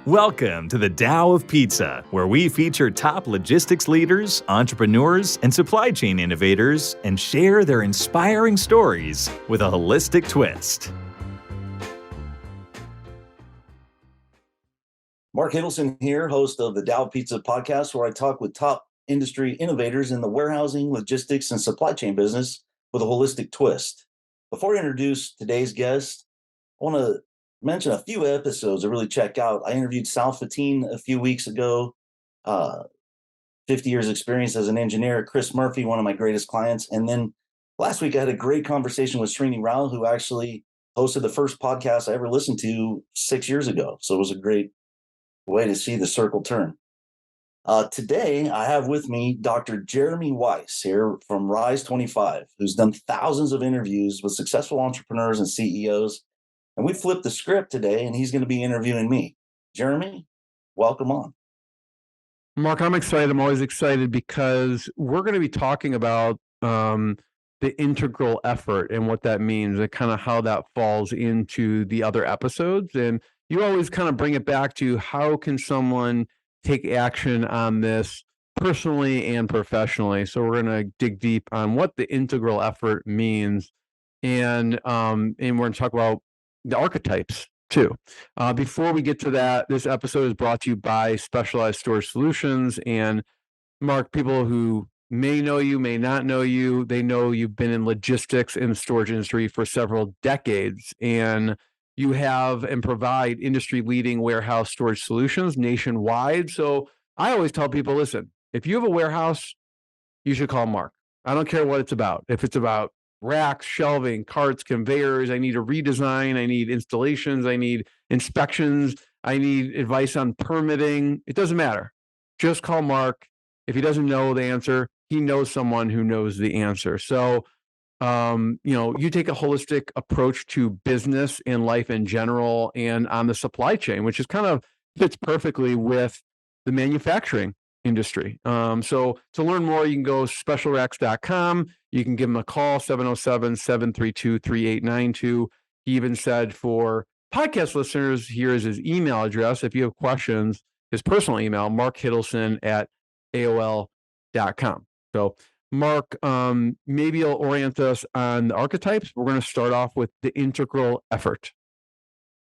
Welcome to the Tao of Pizza, where we feature top logistics leaders, entrepreneurs, and supply chain innovators and share their inspiring stories with a holistic twist. Mark Hiddleson here, host of the Tao of Pizza podcast, where I talk with top industry innovators in the warehousing, logistics, and supply chain business with a holistic twist. Before I introduce today's guest, I want to mention a few episodes to really check out. I interviewed Sal Fatine a few weeks ago, 50 years experience as an engineer, Chris Murphy, one of my greatest clients. And then last week I had a great conversation with Srini Rao, who actually hosted the first podcast I ever listened to 6 years ago. So it was a great way to see the circle turn. Today, I have with me Dr. Jeremy Weiss here from Rise 25, who's done thousands of interviews with successful entrepreneurs and CEOs. And we flipped the script today, and he's going to be interviewing me. Jeremy, welcome on. Mark, I'm excited. I'm always excited because we're going to be talking about the integral effort and what that means and kind of how that falls into the other episodes. And you always kind of bring it back to how can someone take action on this personally and professionally. So we're going to dig deep on what the integral effort means. And we're going to talk about the archetypes too. Before we get to that, this episode is brought to you by Specialized Storage Solutions. And Mark, people who may know you, may not know you, they know you've been in logistics and storage industry for several decades, and you have and provide industry-leading warehouse storage solutions nationwide. So I always tell people, listen, if you have a warehouse, you should call Mark. I don't care what it's about. If it's about racks, shelving, carts, conveyors, I need a redesign, I need installations, I need inspections, I need advice on permitting. It doesn't matter. Just call Mark. If he doesn't know the answer, he knows someone who knows the answer. So, you take a holistic approach to business and life in general and on the supply chain, which is kind of fits perfectly with the manufacturing industry. So to learn more, you can go specialracks.com. You can give him a call, 707-732-3892. He even said for podcast listeners, here is his email address. If you have questions, his personal email, markhiddleson@aol.com. So Mark, maybe you'll orient us on the archetypes. We're going to start off with the integral effort.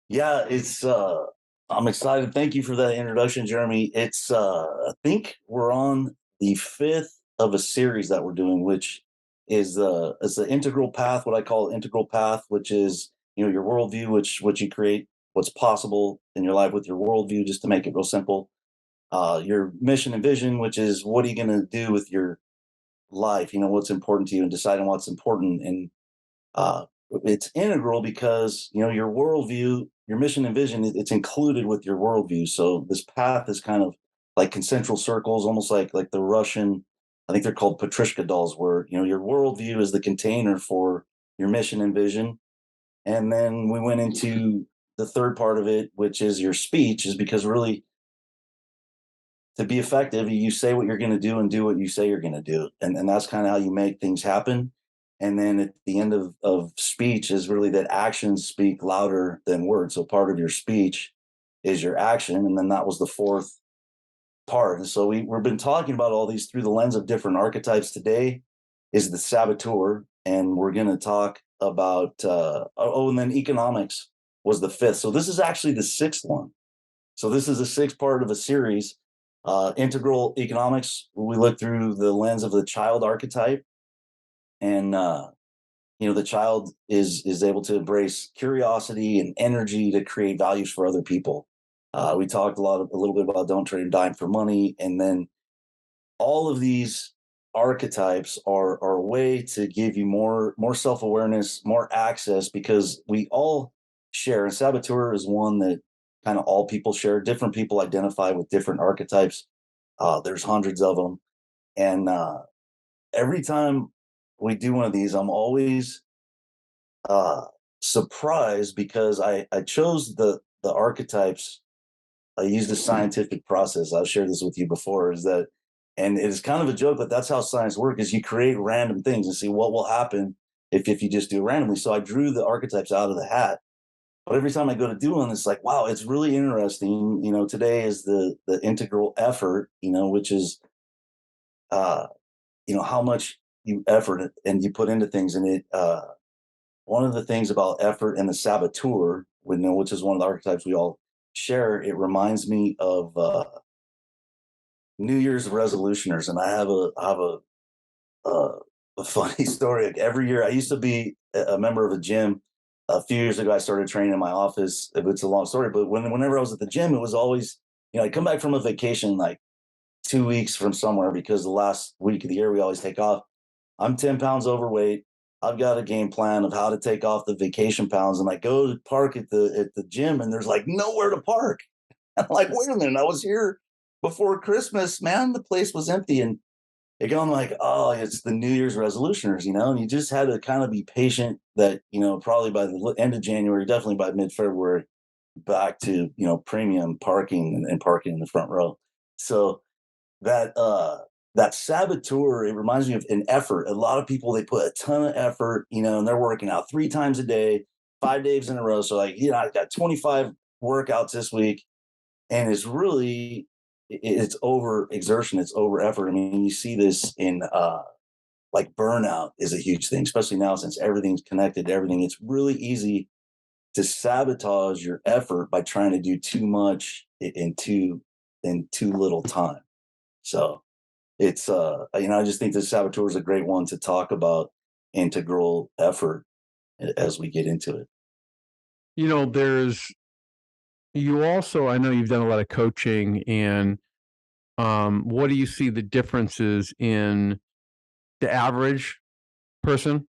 Yeah, I'm excited. Thank you for that introduction, Jeremy. I think we're on the fifth of a series that we're doing, which is the integral path, what I call integral path, which is, your worldview, what you create, what's possible in your life with your worldview, just to make it real simple. Your mission and vision, which is what are you going to do with your life, what's important to you and deciding what's important. And it's integral because, your worldview, your mission and vision, it's included with your worldview. So this path is kind of like concentric circles, almost like the Russian, I think they're called Petrushka dolls, where, your worldview is the container for your mission and vision. And then we went into the third part of it, which is your speech, is because really to be effective, you say what you're going to do and do what you say you're going to do. And that's kind of how you make things happen. And then at the end of speech is really that actions speak louder than words. So part of your speech is your action. And then that was the fourth part. And so we've been talking about all these through the lens of different archetypes. Today is the saboteur. And we're going to talk about, and then economics was the fifth. So this is actually the sixth one. So this is the sixth part of a series. Integral economics, we look through the lens of the child archetype. And, the child is able to embrace curiosity and energy to create values for other people. We talked a little bit about don't trade a dime for money. And then all of these archetypes are a way to give you more self-awareness, more access, because we all share. And saboteur is one that kind of all people share. Different people identify with different archetypes. There's hundreds of them. And every time we do one of these, I'm always surprised because I chose the archetypes. I used a scientific process. I've shared this with you before, and it is kind of a joke, but that's how science works, is you create random things and see what will happen if you just do it randomly. So I drew the archetypes out of the hat, But every time I go to do one, it's like, wow, it's really interesting. Today is the integral effort, which is uh, how much you effort and you put into things. And one of the things about effort and the saboteur, which is one of the archetypes we all share, it reminds me of New Year's resolutioners. And I have a funny story. Like every year, I used to be a member of a gym. A few years ago, I started training in my office. It's a long story, but whenever I was at the gym, it was always, I come back from a vacation like 2 weeks from somewhere because the last week of the year we always take off. I'm 10 pounds overweight. I've got a game plan of how to take off the vacation pounds, and I go to park at the gym, and there's like nowhere to park. I'm like, wait a minute, I was here before Christmas, man. The place was empty, and I'm like, oh, it's the New Year's resolutioners, and you just had to kind of be patient that, probably by the end of January, definitely by mid-February, back to, premium parking and parking in the front row. So that saboteur, it reminds me of an effort. A lot of people, they put a ton of effort, and they're working out 3 times a day, 5 days in a row. So like, I got 25 workouts this week, and it's really it's over exertion, it's over effort. I mean, you see this in like burnout is a huge thing, especially now since everything's connected to everything. It's really easy to sabotage your effort by trying to do too much in too little time. So it's I just think the saboteur is a great one to talk about integral effort as we get into it. There's you also, I know you've done a lot of coaching, and what do you see the differences in the average person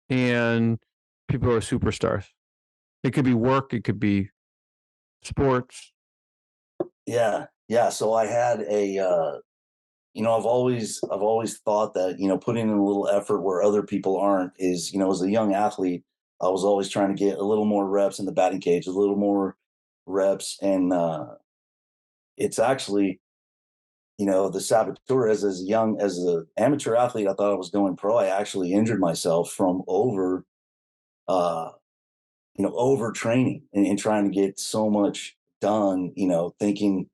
and people who are superstars? It could be work, it could be sports. Yeah. So I had I've always thought that, putting in a little effort where other people aren't is, as a young athlete, I was always trying to get a little more reps in the batting cage, a little more reps. And it's actually, the saboteur, as young as an amateur athlete, I thought I was going pro. I actually injured myself from uh, overtraining and trying to get so much done, thinking,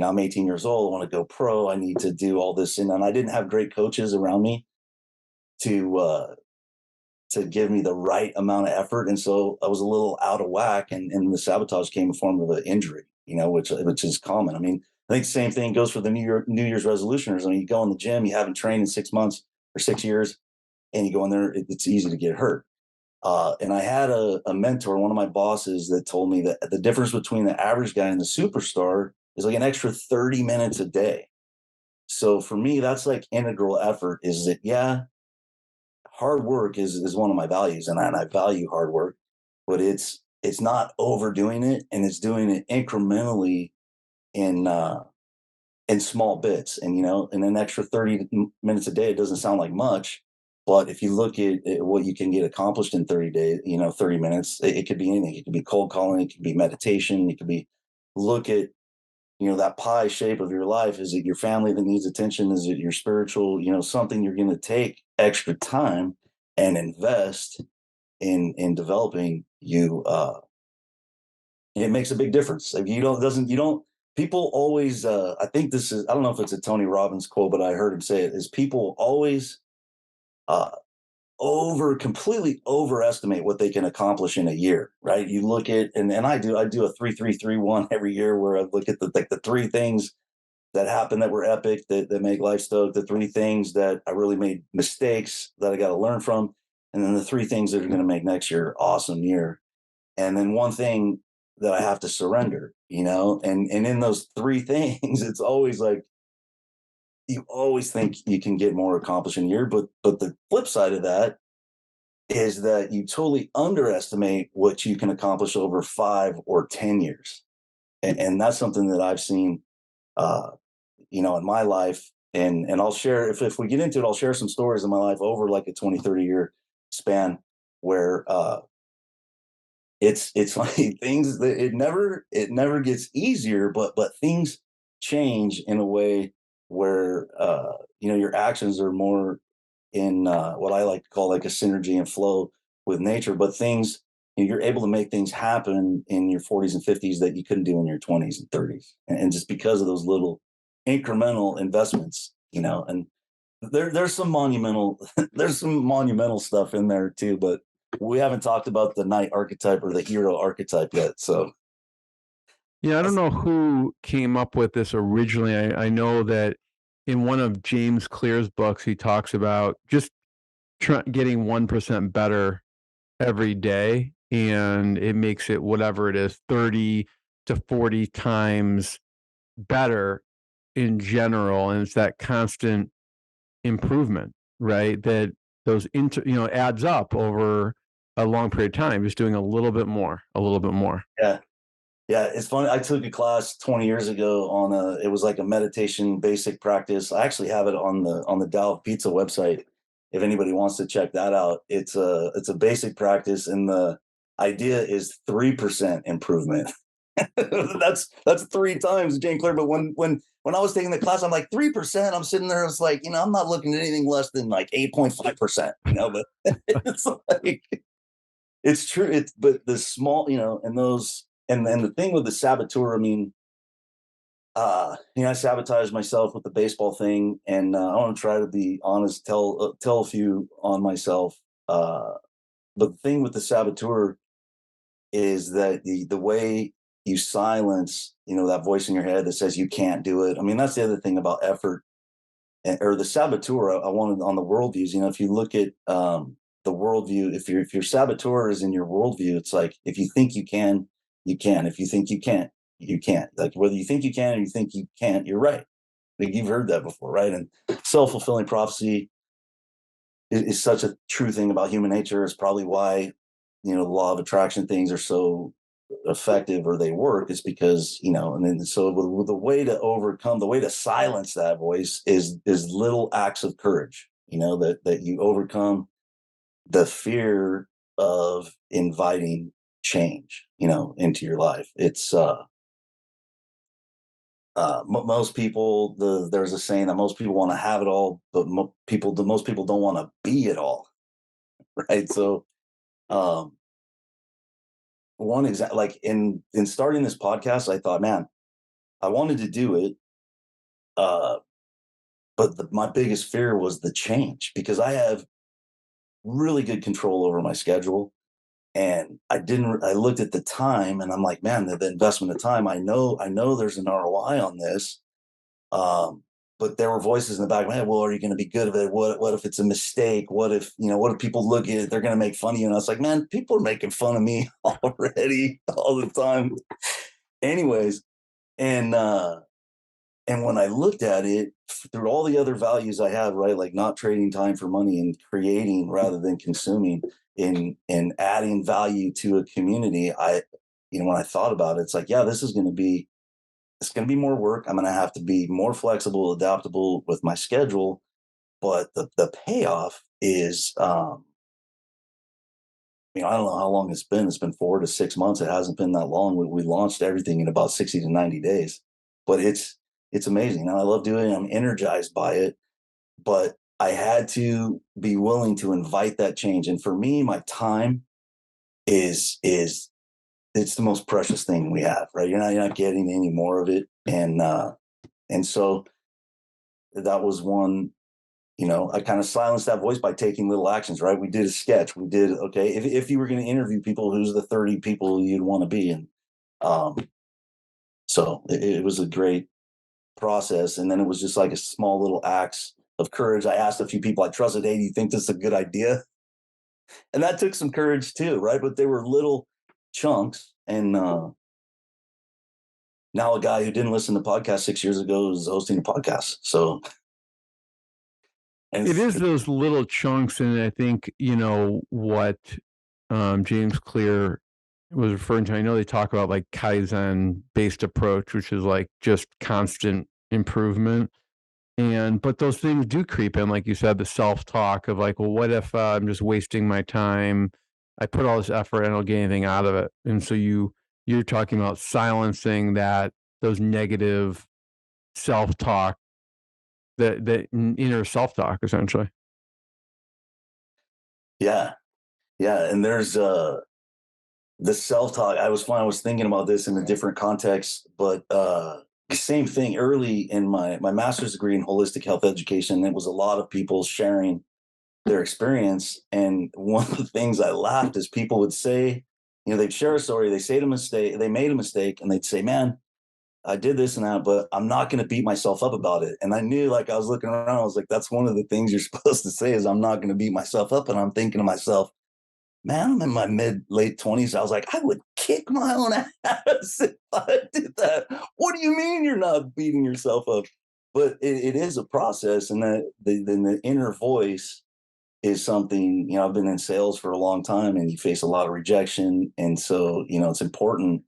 I'm 18 years old, I want to go pro, I need to do all this. And I didn't have great coaches around me to to give me the right amount of effort. And so I was a little out of whack, and the sabotage came in form of an injury, which is common. I mean, I think the same thing goes for the New Year's resolutioners. I mean, you go in the gym, you haven't trained in 6 months or 6 years, and you go in there, it's easy to get hurt. And I had a mentor, one of my bosses, that told me that the difference between the average guy and the superstar is like an extra 30 minutes a day. So for me, that's like integral effort. Is that, yeah, hard work is one of my values, and I value hard work, but it's not overdoing it, and it's doing it incrementally in in small bits. And in an extra 30 minutes a day, it doesn't sound like much, but if you look at what you can get accomplished in 30 days, 30 minutes, it could be anything. It could be cold calling, it could be meditation, it could be look at that pie shape of your life. Is it your family that needs attention? Is it your spiritual, something you're going to take extra time and invest in developing you? It makes a big difference. If you don't doesn't you don't people always I think this is, I don't know if it's a Tony Robbins quote, but I heard him say it, is people always uh completely overestimate what they can accomplish in a year, right? You look at, and I do a 3-3-3-1 every year, where I look at the three things that happened that were epic, that make life stoked, the three things that I really made mistakes that I got to learn from, and then the three things that are going to make next year awesome year. And then one thing that I have to surrender, and in those three things, it's always like you always think you can get more accomplished in a year, but the flip side of that is that you totally underestimate what you can accomplish over 5 or 10 years. And that's something that I've seen, uh, in my life. And I'll share, if we get into it, I'll share some stories in my life over like a 20-30 year span, where it's like things that it never gets easier, but things change in a way where your actions are more in what I like to call like a synergy and flow with nature. But things, you're able to make things happen in your 40s and 50s that you couldn't do in your 20s and 30s. And just because of those little incremental investments, and there's some monumental stuff in there too, but we haven't talked about the knight archetype or the hero archetype yet. So yeah, I don't know who came up with this originally. I know that in one of James Clear's books, he talks about just getting 1% better every day, and it makes it whatever it is, 30 to 40 times better in general. And it's that constant improvement, right? That those adds up over a long period of time, just doing a little bit more. yeah. Yeah, it's funny. I took a class 20 years ago it was like a meditation basic practice. I actually have it on the Tao of Pizza website. If anybody wants to check that out, it's a basic practice, and the idea is 3% improvement. that's 3 times Jane Clear. But when I was taking the class, I'm like 3%. I'm sitting there, it's like, I'm not looking at anything less than like 8.5%, but it's like, it's true. But the small, and those, and then the thing with the saboteur, I mean, I sabotaged myself with the baseball thing, and I want to try to be honest, tell a few on myself. But the thing with the saboteur is that the way you silence, that voice in your head that says you can't do it. I mean, that's the other thing about effort, or the saboteur. I wanted on the worldviews. If you look at the worldview, if your saboteur is in your worldview, it's like, if you think you can, you can. If you think you can't, you can't. Like, whether you think you can or you think you can't, you're right. Like, you've heard that before, right? And self-fulfilling prophecy is such a true thing about human nature. It's probably why, the law of attraction things are so effective, or they work, is because, and then so with the way to overcome, the way to silence that voice is little acts of courage, that you overcome the fear of inviting change, into your life. It's most people, there's a saying that most people want to have it all, but most people don't want to be it all. Right. So one exact, like in starting this podcast, I thought, man, I wanted to do it, but my biggest fear was the change, because I have really good control over my schedule. And I looked at the time, and I'm like, man, the investment of time, I know there's an ROI on this. But there were voices in the back of my head, well, are you going to be good at it? What if it's a mistake? What if people look at it, they're going to make fun of you? And I was like, man, people are making fun of me already all the time. Anyways, and when I looked at it through all the other values I have, right, like not trading time for money and creating rather than consuming, in adding value to a community, when I thought about it, it's like, yeah, it's going to be more work. I'm going to have to be more flexible, adaptable with my schedule, but the payoff is, I don't know how long it's been. It's been 4 to 6 months. It hasn't been that long. We launched everything in about 60 to 90 days, but it's amazing. And I love doing it. I'm energized by it, but I had to be willing to invite that change. And for me, my time is it's the most precious thing we have, right? You're not getting any more of it. And so that was one, I kind of silenced that voice by taking little actions, right? We did a sketch. We did, okay, if you were going to interview people, who's the 30 people you'd want to be? And so it was a great process. And then it was just like a small little acts of courage. I asked a few people I trusted, hey, do you think this is a good idea? And that took some courage too, right? But they were little chunks. And now a guy who didn't listen to podcasts 6 years ago is hosting a podcast. So, and It is those little chunks, and I think what James Clear was referring to. I know they talk about like Kaizen based approach, which is like just constant improvement. But those things do creep in, like you said, the self-talk of like, well, what if I'm just wasting my time? I put all this effort and I don't get anything out of it. And so you're talking about silencing those negative self-talk, that inner self-talk, essentially. Yeah. And there's the self-talk, I was thinking about this in a different context, but same thing early in my master's degree in holistic health education. It was a lot of people sharing their experience. And one of the things I laughed is people would say, they'd share a story, they made a mistake, and they'd say, man, I did this and that, but I'm not going to beat myself up about it. And I knew, like, I was looking around, I was like, that's one of the things you're supposed to say is I'm not going to beat myself up. And I'm thinking to myself, man, I'm in my late 20s. I was like, I would kick my own ass if I did that. What do you mean you're not beating yourself up? But it is a process, and that the inner voice is something, I've been in sales for a long time, and you face a lot of rejection. And so, it's important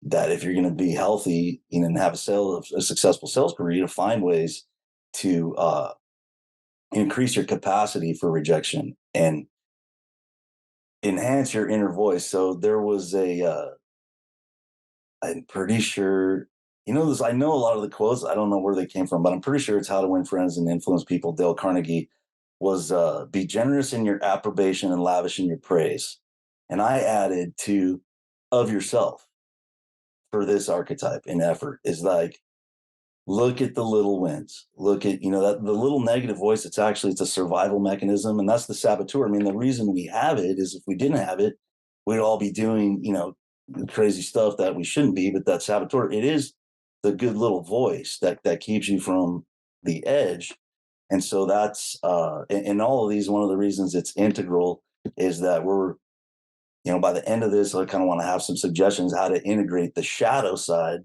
that if you're going to be healthy, and have a successful sales career, to find ways to increase your capacity for rejection and enhance your inner voice. So there was I'm pretty sure, this, I know a lot of the quotes, I don't know where they came from, but I'm pretty sure it's How to Win Friends and Influence People. Dale Carnegie was, be generous in your approbation and lavish in your praise. And I added to of yourself for this archetype in effort is like, look at the little wins. Look at, that the little negative voice, it's a survival mechanism. And that's the saboteur. I mean, the reason we have it is if we didn't have it, we'd all be doing, crazy stuff that we shouldn't be. But that saboteur, it is the good little voice that keeps you from the edge. And so that's in all of these, one of the reasons it's integral is that we're, by the end of this, I kind of want to have some suggestions how to integrate the shadow side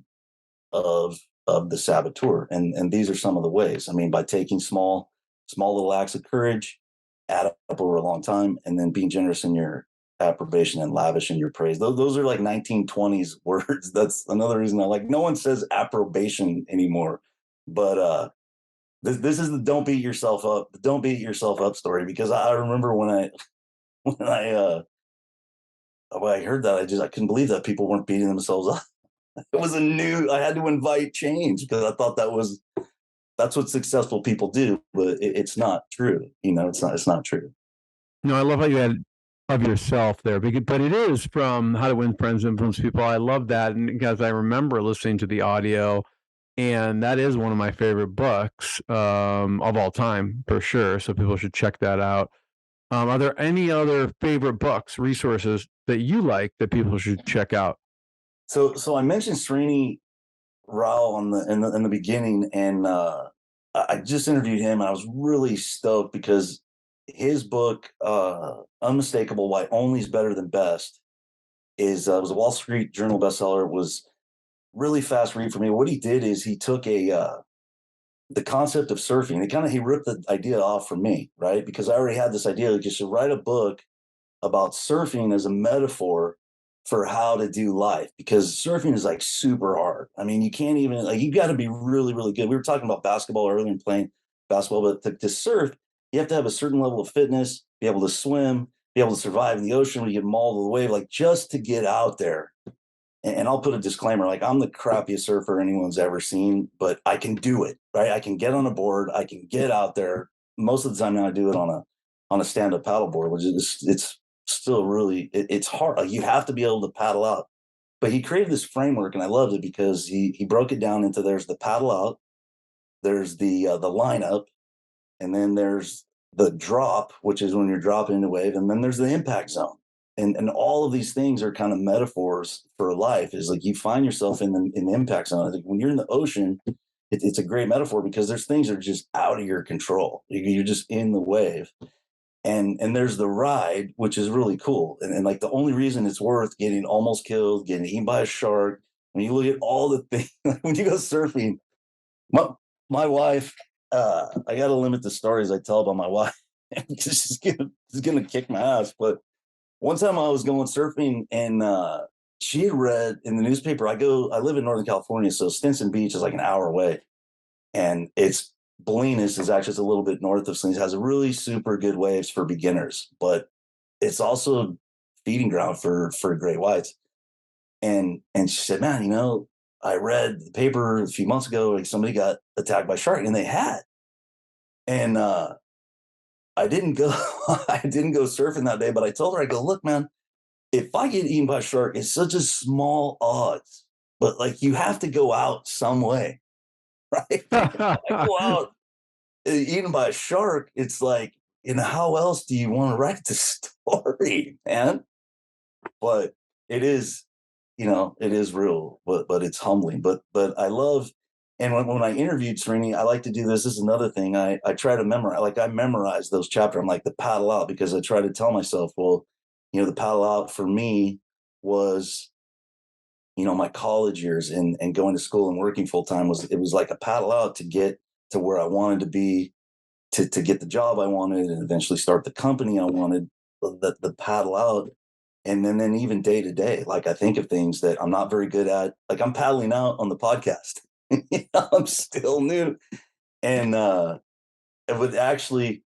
of the saboteur. And these are some of the ways. I mean, by taking small little acts of courage, add up over a long time, and then being generous in your approbation and lavish in your praise. Those are like 1920s words. That's another reason I like. No one says approbation anymore, but this is the don't beat yourself up story, because I remember when I heard that, I couldn't believe that people weren't beating themselves up. It was I had to invite change because I thought that's what successful people do, but it's not true. It's not true. No, I love how you had of yourself there, but it is from How to Win Friends and Influence People. I love that, and because I remember listening to the audio, and that is one of my favorite books of all time for sure. So people should check that out. Are there any other favorite books, resources that you like that people should check out? So I mentioned Srini Rao in the beginning, and I just interviewed him, and I was really stoked because his book, Unmistakable: Why Only is Better Than Best, was a Wall Street Journal bestseller. It was really fast read for me. What he did is he took the concept of surfing. He ripped the idea off from me, right? Because I already had this idea that you should write a book about surfing as a metaphor for how to do life, because surfing is like super hard. I mean, you can't even, like, you got to be really, really good. We were talking about basketball earlier and playing basketball, but to surf, you have to have a certain level of fitness, be able to swim, be able to survive in the ocean when you get mauled with the wave, like just to get out there. And I'll put a disclaimer, like, I'm the crappiest surfer anyone's ever seen, but I can do it, right? I can get on a board, I can get out there. Most of the time now I do it on a stand-up paddle board, which is, it's still really, it's hard. Like, you have to be able to paddle out. But he created this framework, and I loved it because he broke it down into, there's the paddle out, there's the lineup, and then there's the drop, which is when you're dropping into wave, and then there's the impact zone. And all of these things are kind of metaphors for life. Is like you find yourself in the impact zone. I think when you're in the ocean, it's a great metaphor because there's things that are just out of your control. You're just in the wave. And there's the ride, which is really cool. And like the only reason it's worth getting almost killed, getting eaten by a shark, when you look at all the things, when you go surfing, my wife, I got to limit the stories I tell about my wife because she's gonna kick my ass. But one time I was going surfing, and she had read in the newspaper. I live in Northern California, so Stinson Beach is like an hour away, and it's Bolinas is actually just a little bit north of Slings, has a really super good waves for beginners, but it's also feeding ground for great whites. And she said, man, I read the paper a few months ago, like somebody got attacked by a shark, and they had. And I didn't go surfing that day, but I told her, I go, look, man, if I get eaten by a shark, it's such a small odds, but like you have to go out some way, right? If I go out eaten by a shark, it's like, how else do you want to write the story, man? But it is, it is real, but it's humbling. But I love, and when I interviewed Srini, I like to do this. This is another thing. I try to memorize, like I memorize those chapters. I'm like the paddle out, because I try to tell myself, well, the paddle out for me was, my college years and going to school and working full time was like a paddle out to get to where I wanted to be, to get the job I wanted, and eventually start the company I wanted. The paddle out. And then even day to day, like I think of things that I'm not very good at. Like I'm paddling out on the podcast. I'm still new. And it would actually,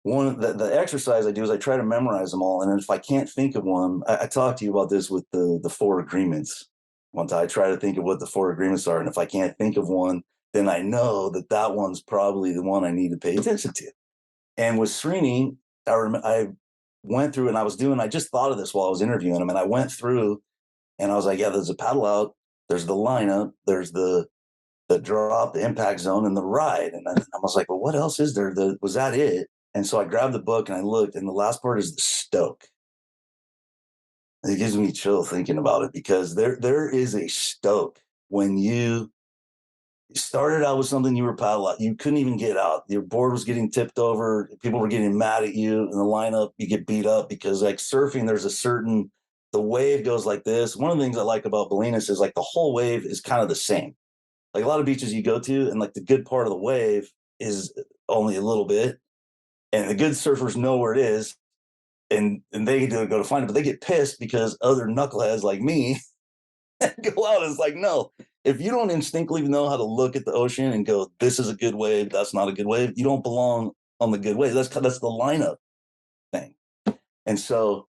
one of the exercise I do is I try to memorize them all. And then if I can't think of one, I talked to you about this with the four agreements. One time I try to think of what the four agreements are. And if I can't think of one, then I know that one's probably the one I need to pay attention to. And with Srini, I went through and I just thought of this while I was interviewing him. And I went through and I was like, yeah, there's a paddle out, there's the lineup, there's the drop, the impact zone, and the ride. And I was like, well, what else is there? Was that it? And so I grabbed the book and I looked, and the last part is the stoke. It gives me chill thinking about it, because there is a stoke when you started out with something, you were paddle out, you couldn't even get out. Your board was getting tipped over. People were getting mad at you in the lineup. You get beat up because, like surfing, there's the wave goes like this. One of the things I like about Bolinas is like the whole wave is kind of the same. Like a lot of beaches you go to, and like the good part of the wave is only a little bit, and the good surfers know where it is, and they go to find it, but they get pissed because other knuckleheads like me go out. It's like, no, if you don't instinctively know how to look at the ocean and go, this is a good wave, that's not a good wave, you don't belong on the good wave. That's the lineup thing. And so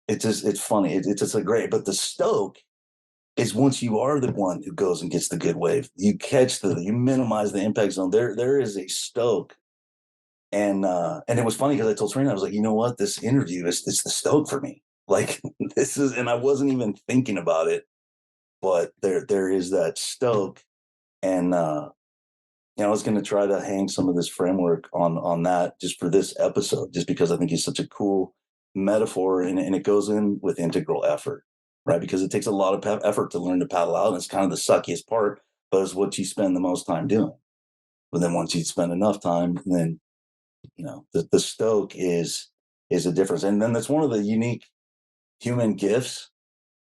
it's funny. It's just a great, but the stoke is once you are the one who goes and gets the good wave, you you minimize the impact zone. There is a stoke. And it was funny because I told Serena, I was like, you know what, this interview it's the stoke for me. Like this is, and I wasn't even thinking about it, but there is that stoke. And I was going to try to hang some of this framework on that just for this episode, just because I think it's such a cool metaphor, and it goes in with integral effort, right? Because it takes a lot of effort to learn to paddle out, and it's kind of the suckiest part, but it's what you spend the most time doing. But then once you spend enough time, then the stoke is a difference. And then that's one of the unique human gifts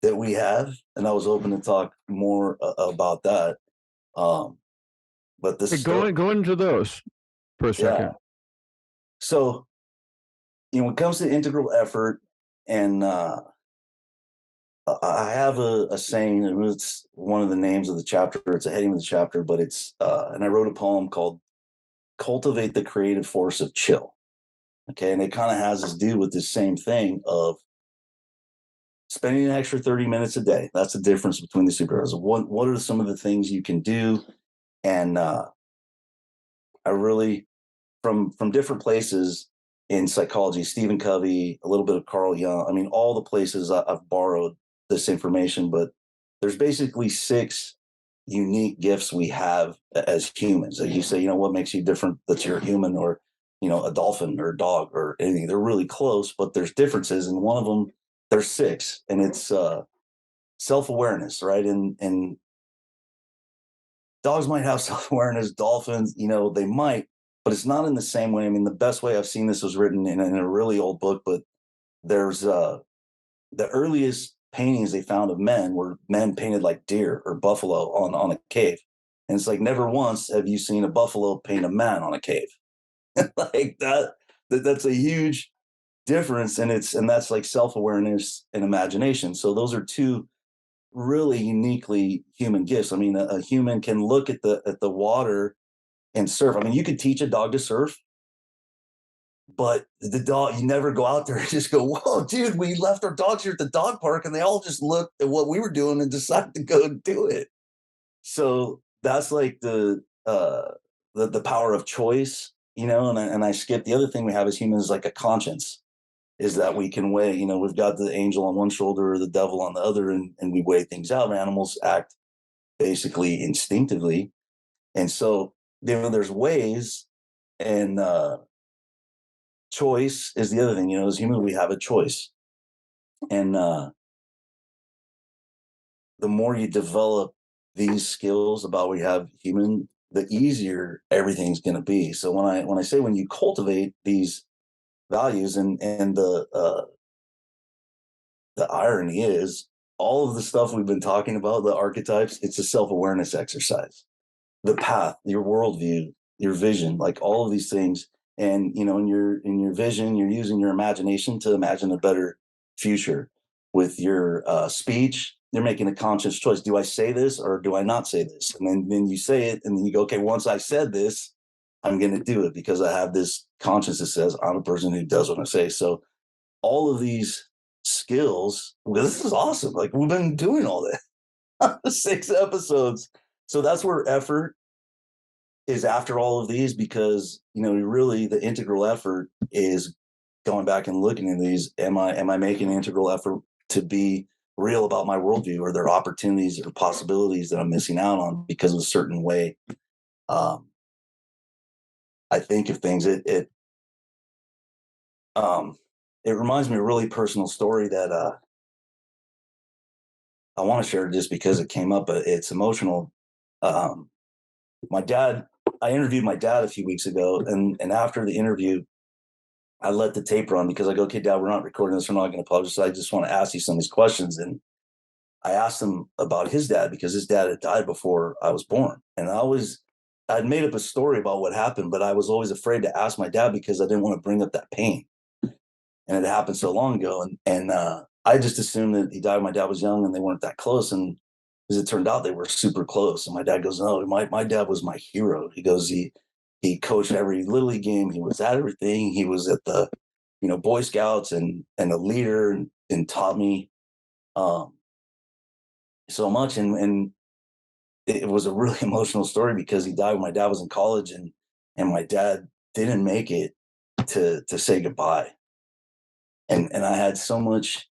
that we have, and I was hoping to talk more about that. But the stoke, go into those for a second. yeah. So when it comes to integral effort, and I have a saying, and it's one of the names of the chapter, it's a heading of the chapter, but it's and I wrote a poem called "Cultivate the Creative Force of Chill." Okay, and it kind of has to do with this same thing of spending an extra 30 minutes a day. That's the difference between the superheroes. What are some of the things you can do? And I really, from different places in psychology, Stephen Covey, a little bit of Carl Jung. I mean, all the places I've borrowed this information, but there's basically 6 unique gifts we have as humans. As you say, what makes you different that you're a human, or, a dolphin or a dog or anything. They're really close, but there's differences. And one of them, there's 6, and it's self-awareness, right? And dogs might have self-awareness, dolphins, they might, but it's not in the same way. I mean, the best way I've seen this was written in a really old book, but there's the earliest paintings they found of men were men painted like deer or buffalo on a cave. And it's like, never once have you seen a buffalo paint a man on a cave. Like that's a huge difference. And that's like self-awareness and imagination. So those are 2 really uniquely human gifts. I mean, a human can look at the water and surf. I mean, you could teach a dog to surf, but the dog, you never go out there and just go, whoa, dude, we left our dogs here at the dog park and they all just looked at what we were doing and decided to go do it. So that's like the power of choice, and I skip the other thing we have as humans, like a conscience. is that we can weigh, we've got the angel on one shoulder or the devil on the other, and we weigh things out. Animals act basically instinctively. And so there's ways, and choice is the other thing. As human, we have a choice. And the more you develop these skills about what you have human, the easier everything's going to be. So when I say, when you cultivate these values, and the irony is, all of the stuff we've been talking about, the archetypes, it's a self-awareness exercise. The path, your worldview, your vision, like all of these things. And in your vision, you're using your imagination to imagine a better future. With your speech, you're making a conscious choice. Do I say this or do I not say this? And then you say it, and then you go, okay, once I said this, I'm going to do it, because I have this conscience that says I'm a person who does what I say. So all of these skills, well, this is awesome. Like, we've been doing all that 6 episodes. So that's where effort is after all of these, because really the integral effort is going back and looking at these. Am I making an integral effort to be real about my worldview? Or there opportunities or possibilities that I'm missing out on because of a certain way I think of things? It reminds me of a really personal story that I want to share, just because it came up, but it's emotional. My dad, I interviewed my dad a few weeks ago, and after the interview, I let the tape run, because I go, okay, Dad, we're not recording this. We're not going to publish this. I just want to ask you some of these questions. And I asked him about his dad, because his dad had died before I was born. And I'd made up a story about what happened, but I was always afraid to ask my dad, because I didn't want to bring up that pain. And it happened so long ago. And I just assumed that he died when my dad was young and they weren't that close. And as it turned out, they were super close. And my dad goes, no, my dad was my hero. He goes, he coached every Little League game. He was at everything. He was at the, Boy Scouts, and a leader, and taught me so much. And it was a really emotional story, because he died when my dad was in college, and my dad didn't make it to say goodbye. And I had so much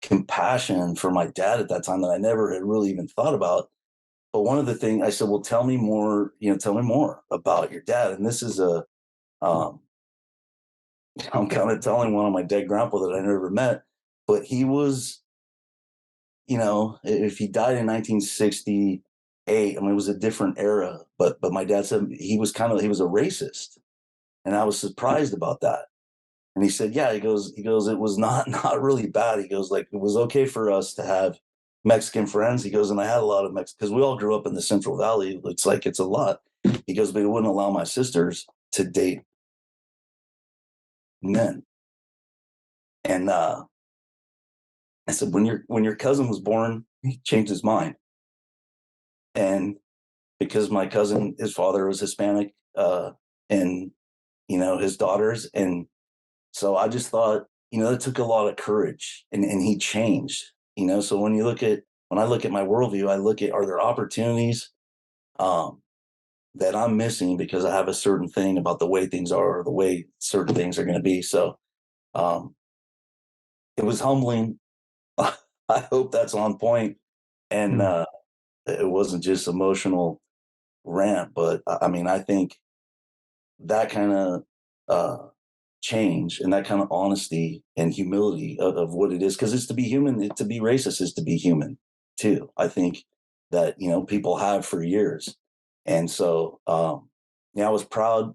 compassion for my dad at that time that I never had really even thought about. But one of the things I said, well, tell me more about your dad. And this is I'm kind of telling one of my dead grandpa that I never met, but he was, if he died in 1968, I mean, it was a different era, but my dad said he was a racist. And I was surprised about that. And he said, yeah, he goes, it was not really bad. He goes, like, it was okay for us to have Mexican friends. He goes, and I had a lot of because we all grew up in the Central Valley. It's a lot. He goes, but he wouldn't allow my sisters to date men. And I said, when your cousin was born, he changed his mind. And because my cousin, his father was Hispanic, and his daughters, and so I just thought, it took a lot of courage, and he changed. So when I look at my worldview, I look at, are there opportunities that I'm missing because I have a certain thing about the way things are, or the way certain things are going to be. So it was humbling. I hope that's on point, and it wasn't just emotional rant, but I mean, I think that kind of change, and that kind of honesty and humility of what it is, because it's to be human. To be racist is to be human too. I think that people have for years. And so I was proud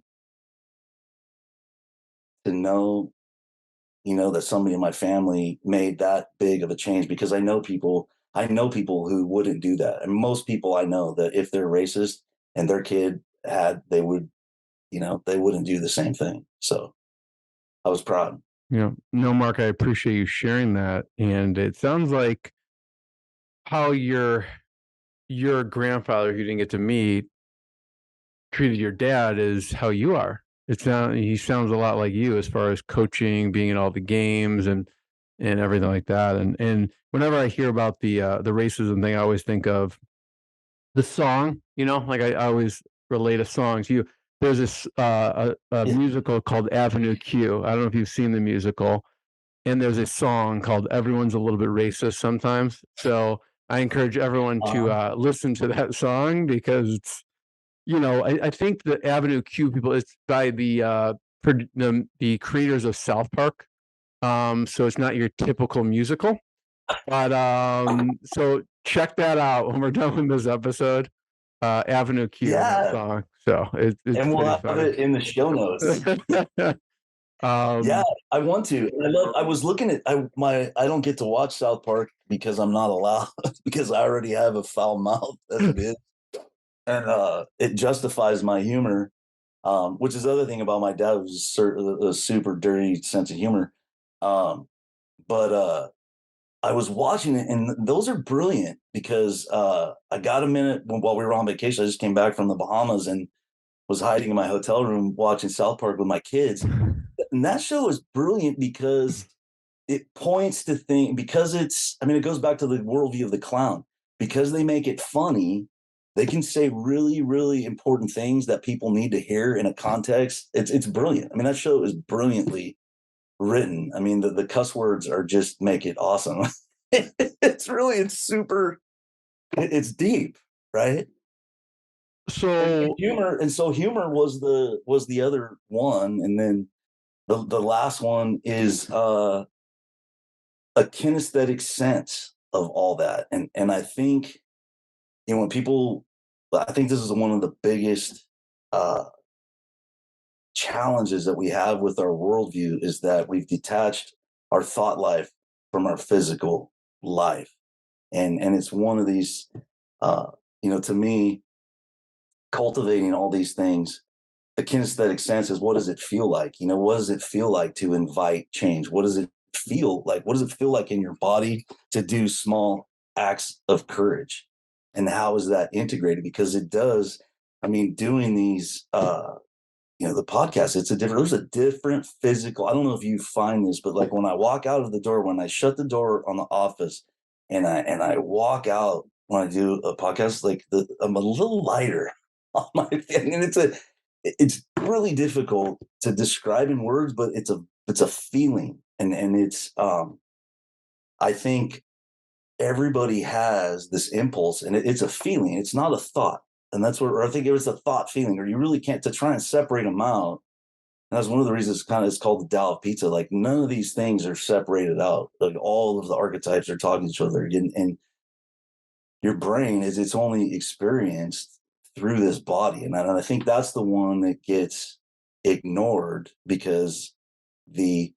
to know that somebody in my family made that big of a change, because I know people who wouldn't do that. And most people I know, that if they're racist and their kid they would, they wouldn't do the same thing. So I was proud. Yeah. No, Mark, I appreciate you sharing that. And it sounds like how your grandfather, who you didn't get to meet, treated your dad is how you are. He sounds a lot like you, as far as coaching, being in all the games, and everything like that. And whenever I hear about the racism thing, I always think of the song. Like, I always relate a song to you. There's this a musical called Avenue Q. I don't know if you've seen the musical. and there's a song called "Everyone's a Little Bit Racist Sometimes." So I encourage everyone to listen to that song because it's, I think the Avenue Q people, it's by the creators of South Park. So it's not your typical musical, but so check that out when we're done with this episode. Avenue Q and that Yeah, song. So it's and we'll pretty have it funny. in the show notes. Yeah, um, I want to. And I was looking at I don't get to watch South Park because I'm not allowed because I already have a foul mouth as it is. And it justifies my humor, which is the other thing about my dad was a super dirty sense of humor. Um, but I was watching it, and those are brilliant because I got a minute while we were on vacation. I just came back from the Bahamas and was hiding in my hotel room watching South Park with my kids. And that show is brilliant because it points to things, because it goes back to the worldview of the clown. Because they make it funny, they can say really, really important things that people need to hear in a context. It's brilliant. I mean, that show is brilliantly written. I mean, the cuss words are just make it awesome. It's super, it's deep, right? And so humor, and so humor was the other one, and then the last one is a kinesthetic sense of all that. And I think, when people, I think this is one of the biggest uh, challenges that we have with our worldview is that we've detached our thought life from our physical life. And it's one of these, uh, to me, cultivating all these things, the kinesthetic sense is, what does it feel like? What does it feel like to invite change? What does it feel like? What does it feel like in your body to do small acts of courage? And how is that integrated? Because it does, doing these, the podcast, there's a different physical. I don't know if you find this, but like when I walk out of the door, when I shut the door on the office and I walk out when I do a podcast, like I'm a little lighter on my, and it's really difficult to describe in words, but it's a feeling. And it's, I think everybody has this impulse, and it's a feeling. It's not a thought. And that's where I think it was a thought feeling, or you really can't, to try and separate them out. And that's one of the reasons it's called the Tao of Pizza. Like none of these things are separated out. Like all of the archetypes are talking to each other. And your brain is it's only experienced through this body. And I think that's the one that gets ignored because you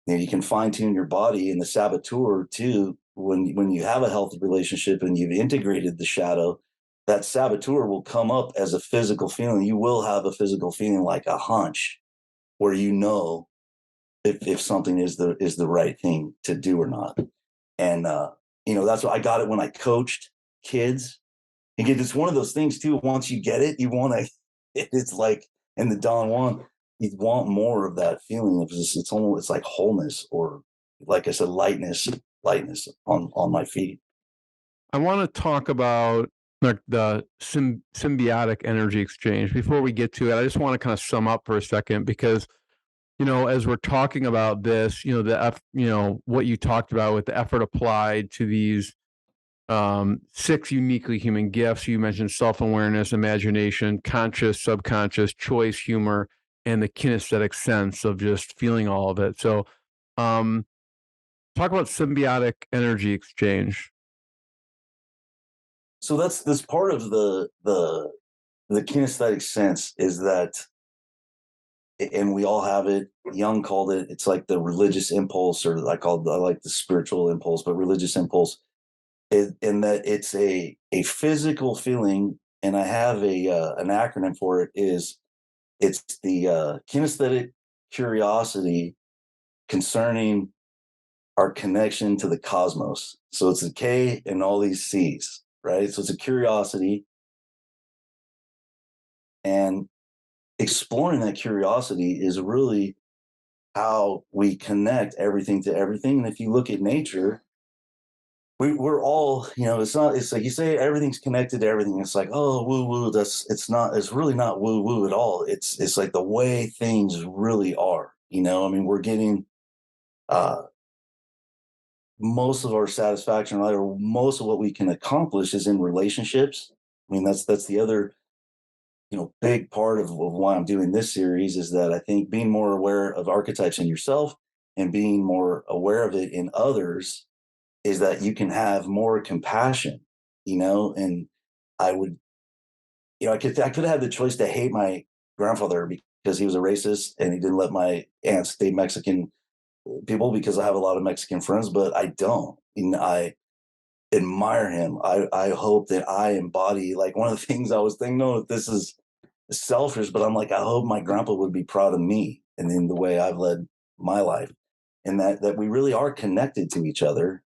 can fine tune your body, and the saboteur too. When you have a healthy relationship and you've integrated the shadow, that saboteur will come up as a physical feeling. You will have a physical feeling, like a hunch, where if something is the right thing to do or not. And that's what I got it when I coached kids. And it's one of those things too. Once you get it, you want to. It's like in the Don Juan, you want more of that feeling of it's like wholeness, or like I said, lightness on my feet. I want to talk about like the symbiotic energy exchange. Before we get to it, I just want to kind of sum up for a second because as we're talking about this, what you talked about with the effort applied to these 6 uniquely human gifts. You mentioned self-awareness, imagination, conscious, subconscious, choice, humor, and the kinesthetic sense of just feeling all of it. So, talk about symbiotic energy exchange. So that's this part of the kinesthetic sense is that, and we all have it. Jung called it. It's like the religious impulse, or I like the spiritual impulse, but religious impulse. In that it's a physical feeling, and I have an acronym for it. It's the kinesthetic curiosity concerning our connection to the cosmos. So it's a K and all these C's, right? So it's a curiosity, and exploring that curiosity is really how we connect everything to everything. And if you look at nature, we're all, it's like you say everything's connected to everything. It's like, oh, woo woo. It's really not woo woo at all. It's like the way things really are. We're getting most of our satisfaction, right, or most of what we can accomplish is in relationships. I mean, that's the other, big part of why I'm doing this series is that I think being more aware of archetypes in yourself and being more aware of it in others is that you can have more compassion, and I would, I could have had the choice to hate my grandfather because he was a racist and he didn't let my aunts date Mexican people because I have a lot of Mexican friends, but I don't. And I admire him. I hope that I embody like one of the things I was thinking, no, this is selfish, but I'm like, I hope my grandpa would be proud of me and in the way I've led my life. And that we really are connected to each other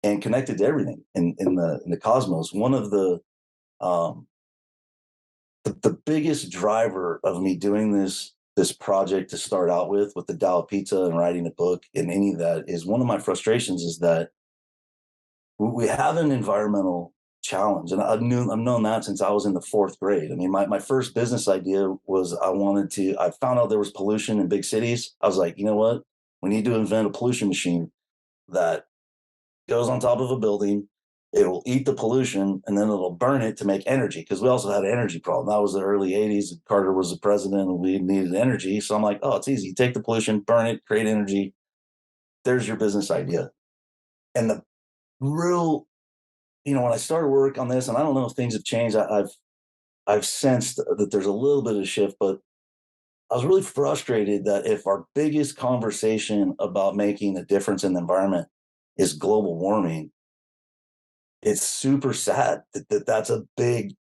and connected to everything in the cosmos. One of um the biggest driver of me doing this project to start out with the Tao of Pizza and writing a book and any of that is one of my frustrations is that we have an environmental challenge, and I've known that since I was in the fourth grade. I mean, my first business idea was I found out there was pollution in big cities. I was like, you know what? We need to invent a pollution machine that goes on top of a building. It'll eat the pollution and then it'll burn it to make energy. Because we also had an energy problem. That was the early 80s. Carter was the president and we needed energy. So I'm like, oh, it's easy. Take the pollution, burn it, create energy. There's your business idea. And the real, when I started work on this, and I don't know if things have changed, I've sensed that there's a little bit of a shift, but I was really frustrated that if our biggest conversation about making a difference in the environment is global warming, it's super sad that's a big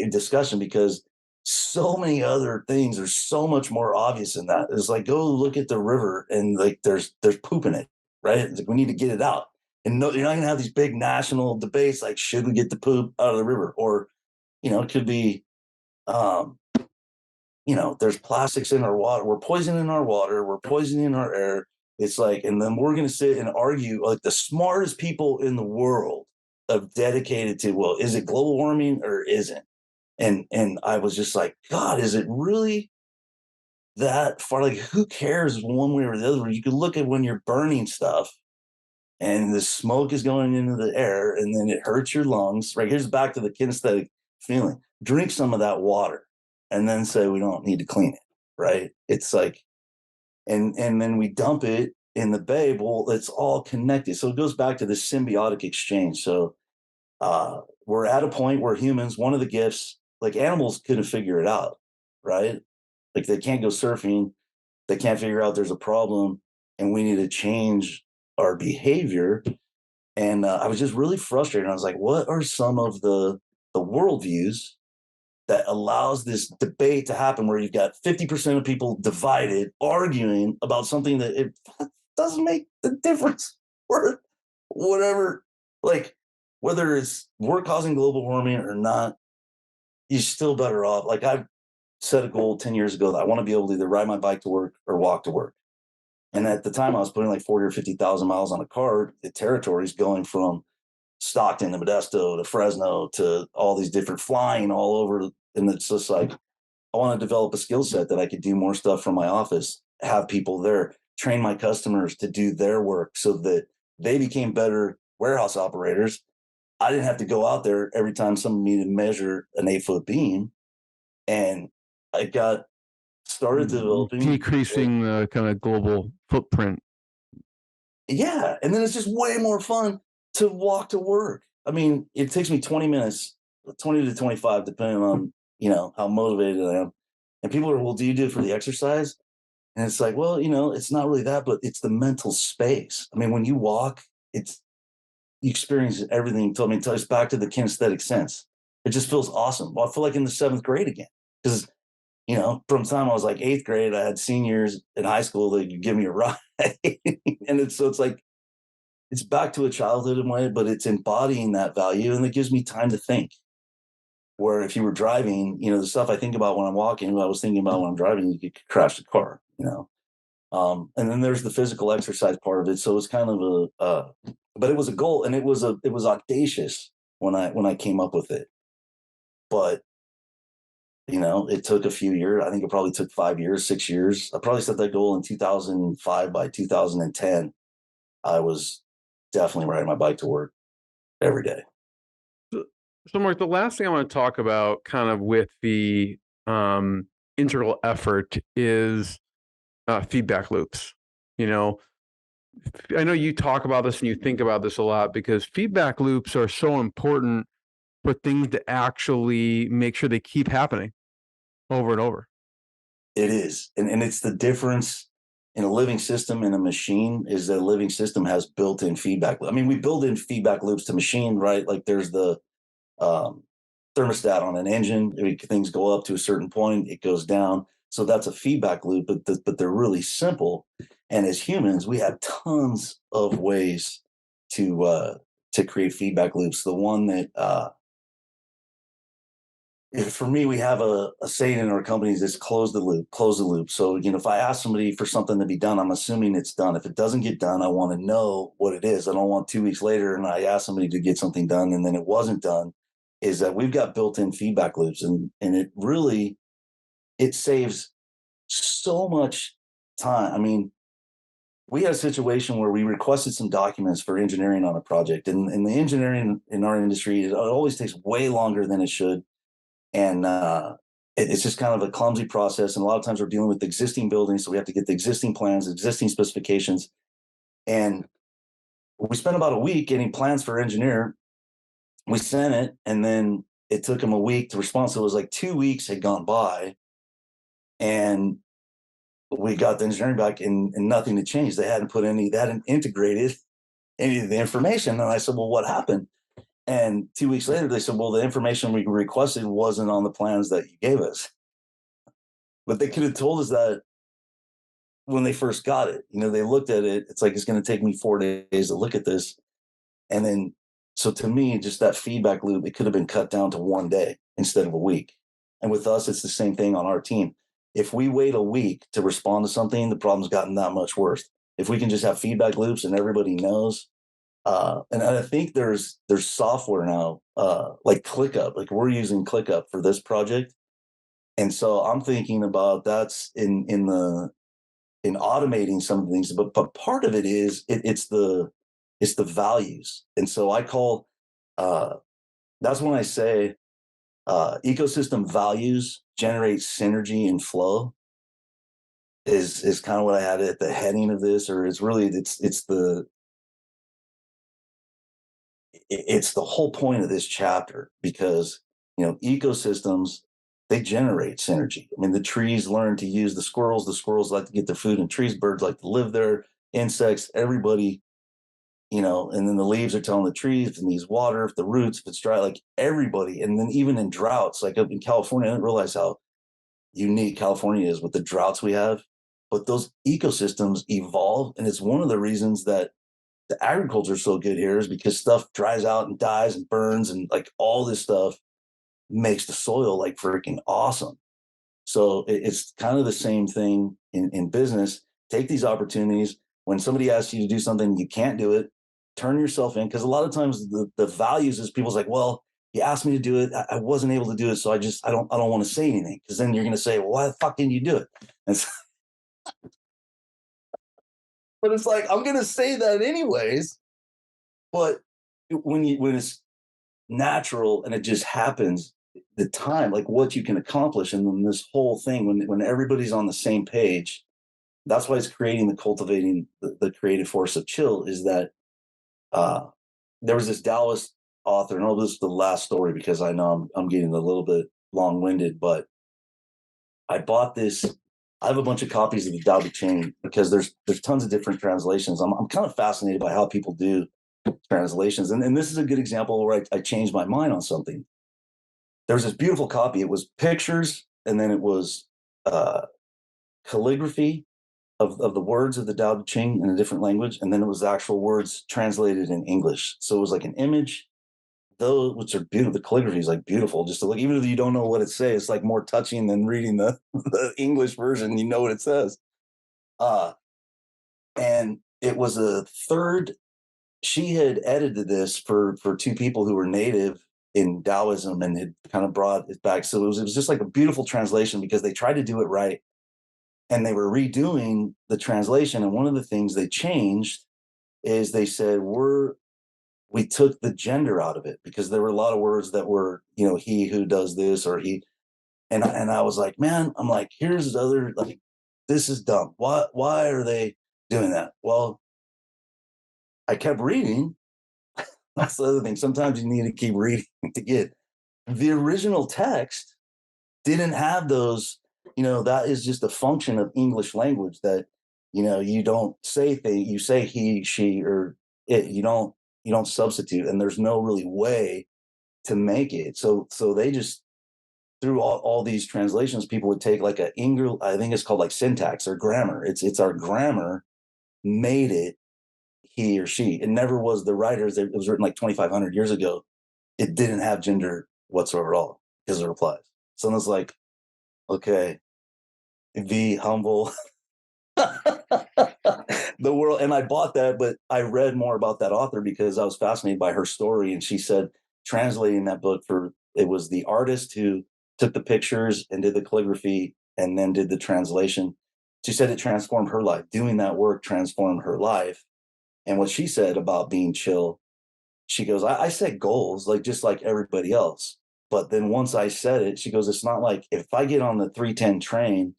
discussion because so many other things are so much more obvious than that. It's like go look at the river and like there's poop in it, right? It's like we need to get it out. And no, you're not gonna have these big national debates like should we get the poop out of the river? Or, it could be um, there's plastics in our water, we're poisoning our water, we're poisoning our air. It's like, and then we're gonna sit and argue like the smartest people in the world of dedicated to, well, is it global warming or isn't? And I was just like, God, is it really that far? Like, who cares one way or the other? You could look at when you're burning stuff and the smoke is going into the air and then it hurts your lungs. Right. Here's back to the kinesthetic feeling. Drink some of that water and then say we don't need to clean it. Right. It's like, and then we dump it in the bay. Well, it's all connected. So it goes back to this symbiotic exchange. So we're at a point where humans, one of the gifts, like animals couldn't figure it out, right? Like they can't go surfing, they can't figure out there's a problem, and we need to change our behavior. And I was just really frustrated. I was like, what are some of the worldviews that allows this debate to happen where you've got 50% of people divided arguing about something that it doesn't make the difference or whatever, like whether it's we're causing global warming or not, you're still better off. Like I set a goal 10 years ago that I want to be able to either ride my bike to work or walk to work. And at the time I was putting like 40 or 50,000 miles on a car, the territories going from Stockton to Modesto to Fresno to all these different flying all over. And it's just like, I want to develop a skill set that I could do more stuff from my office, have people there, train my customers to do their work so that they became better warehouse operators. I didn't have to go out there every time someone needed to measure an 8-foot beam. And I got started developing decreasing the kind of global footprint. Yeah. And then it's just way more fun to walk to work. I mean, it takes me 20 minutes, 20 to 25, depending on, how motivated I am. And people are, well, do you do it for the exercise? And it's like, well, it's not really that, but it's the mental space. I mean, when you walk, you experience everything you told me. It ties back to the kinesthetic sense. It just feels awesome. Well, I feel like in the seventh grade again. Because, from the time I was like eighth grade, I had seniors in high school that could give me a ride. And it's like, it's back to a childhood in a way, but it's embodying that value. And it gives me time to think. Where if you were driving, the stuff I think about when I'm walking, what I was thinking about when I'm driving, you could crash the car. And then there's the physical exercise part of it. So it's kind of but it was a goal, and it was audacious when I came up with it. But it took a few years. I think it probably took 5 years, 6 years. I probably set that goal in 2005. By 2010, I was definitely riding my bike to work every day. So, Mark, the last thing I want to talk about kind of with the integral effort is feedback loops. You know, I know you talk about this and you think about this a lot because feedback loops are so important for things to actually make sure they keep happening over and over. It is. And it's the difference in a living system and a machine is that a living system has built-in feedback. I mean, we build in feedback loops to machine, right? Like there's the um, thermostat on an engine. I mean, things go up to a certain point, it goes down. So that's a feedback loop, but they're really simple. And as humans, we have tons of ways to create feedback loops. The one that for me, we have a saying in our companies is close the loop, close the loop. So, if I ask somebody for something to be done, I'm assuming it's done. If it doesn't get done, I want to know what it is. I don't want 2 weeks later and I ask somebody to get something done and then it wasn't done. Is that we've got built-in feedback loops and it really it saves so much time. I mean, we had a situation where we requested some documents for engineering on a project, and the engineering in our industry, it always takes way longer than it should. And it's just kind of a clumsy process. And a lot of times we're dealing with existing buildings. So we have to get the existing plans, existing specifications. And we spent about a week getting plans for engineer. We sent it, and then it took them a week to respond. So it was like 2 weeks had gone by, and we got the engineering back, and nothing had changed. They hadn't integrated any of the information. And I said, well, what happened? And 2 weeks later, they said, well, the information we requested wasn't on the plans that you gave us. But they could have told us that when they first got it. They looked at it. It's like, it's going to take me 4 days to look at this. And then, so to me, just that feedback loop, it could have been cut down to 1 day instead of a week. And with us, it's the same thing on our team. If we wait a week to respond to something, the problem's gotten that much worse. If we can just have feedback loops and everybody knows, and I think there's software now, like ClickUp. Like we're using ClickUp for this project, and so I'm thinking about that's in automating some things. But part of it is it's the values, and so I call that's when I say ecosystem values generate synergy and flow. Is kind of what I had at the heading of this, or it's really it's the whole point of this chapter, because ecosystems, they generate synergy. I mean, the trees learn to use the squirrels like to get their food in trees, birds like to live there, insects, everybody, and then the leaves are telling the trees if it needs water, if the roots, if it's dry, like everybody. And then even in droughts, like up in California, I didn't realize how unique California is with the droughts we have, but those ecosystems evolve. And it's one of the reasons that the agriculture is so good here is because stuff dries out and dies and burns, and like all this stuff makes the soil like freaking awesome. So it's kind of the same thing in business. Take these opportunities. When somebody asks you to do something, you can't do it, turn yourself in. Because a lot of times the values is people's like, well, you asked me to do it. I wasn't able to do it. So I don't want to say anything, because then you're going to say, well, why the fuck didn't you do it? But it's like, I'm going to say that anyways. But when it's natural and it just happens, the time, like what you can accomplish, and then this whole thing, when everybody's on the same page, that's why it's cultivating the creative force of chill. Is that there was this Taoist author, and this is the last story because I know I'm getting a little bit long-winded, but I bought this. I have a bunch of copies of the Tao Te Ching because there's tons of different translations. I'm kind of fascinated by how people do translations. And this is a good example where I changed my mind on something. There was this beautiful copy. It was pictures, and then it was calligraphy of the words of the Tao Te Ching in a different language, and then it was actual words translated in English. So it was like an image, those which are beautiful. The calligraphy is like beautiful just to look, even if you don't know what it says. It's like more touching than reading the English version. You know what it says. And it was a third. She had edited this for two people who were native in Taoism and had kind of brought it back. So it was just like a beautiful translation because they tried to do it right, and they were redoing the translation. And one of the things they changed is they said we took the gender out of it because there were a lot of words that were, he who does this or he, and I was like, man, I'm like, here's the other, like, this is dumb. Why are they doing that? Well, I kept reading. That's the other thing. Sometimes you need to keep reading to get the original text didn't have those, that is just a function of English language that, you don't say things, you say he, she, or it, you don't substitute, and there's no really way to make it. So they just through all these translations, people would take like a English, I think it's called like syntax or grammar. It's our grammar made it he or she. It never was the writers. It was written like 2,500 years ago. It didn't have gender whatsoever at all because it replies. So it's like, okay, be humble. The world, and I bought that, but I read more about that author because I was fascinated by her story. And she said, translating that book it was the artist who took the pictures and did the calligraphy and then did the translation. She said it transformed her life. Doing that work transformed her life. And what she said about being chill, she goes, I set goals just like everybody else. But then once I said it, she goes, it's not like if I get on the 310 train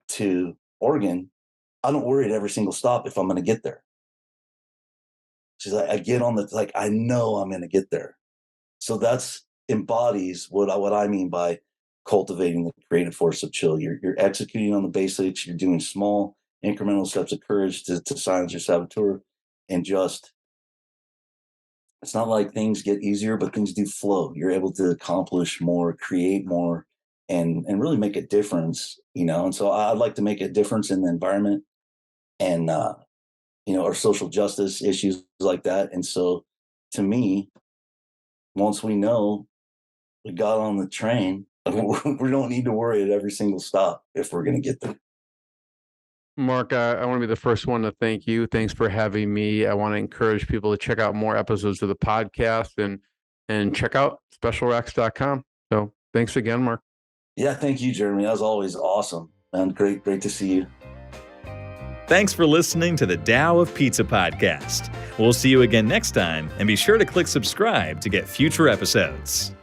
to Oregon, I don't worry at every single stop if I'm going to get there. She's like, I get on I know I'm going to get there. So that's embodies what I mean by cultivating the creative force of chill. You're executing on the basics. You're doing small incremental steps of courage to silence your saboteur, and just, it's not like things get easier, but things do flow. You're able to accomplish more, create more, and really make a difference, And so I'd like to make a difference in the environment and, or social justice issues like that. And so to me, once we know we got on the train, we don't need to worry at every single stop if we're going to get there. Mark, I want to be the first one to thank you. Thanks for having me. I want to encourage people to check out more episodes of the podcast and check out specialrex.com. So thanks again, Mark. Yeah, thank you, Jeremy. That was always awesome. And great to see you. Thanks for listening to the Tao of Pizza podcast. We'll see you again next time, and be sure to click subscribe to get future episodes.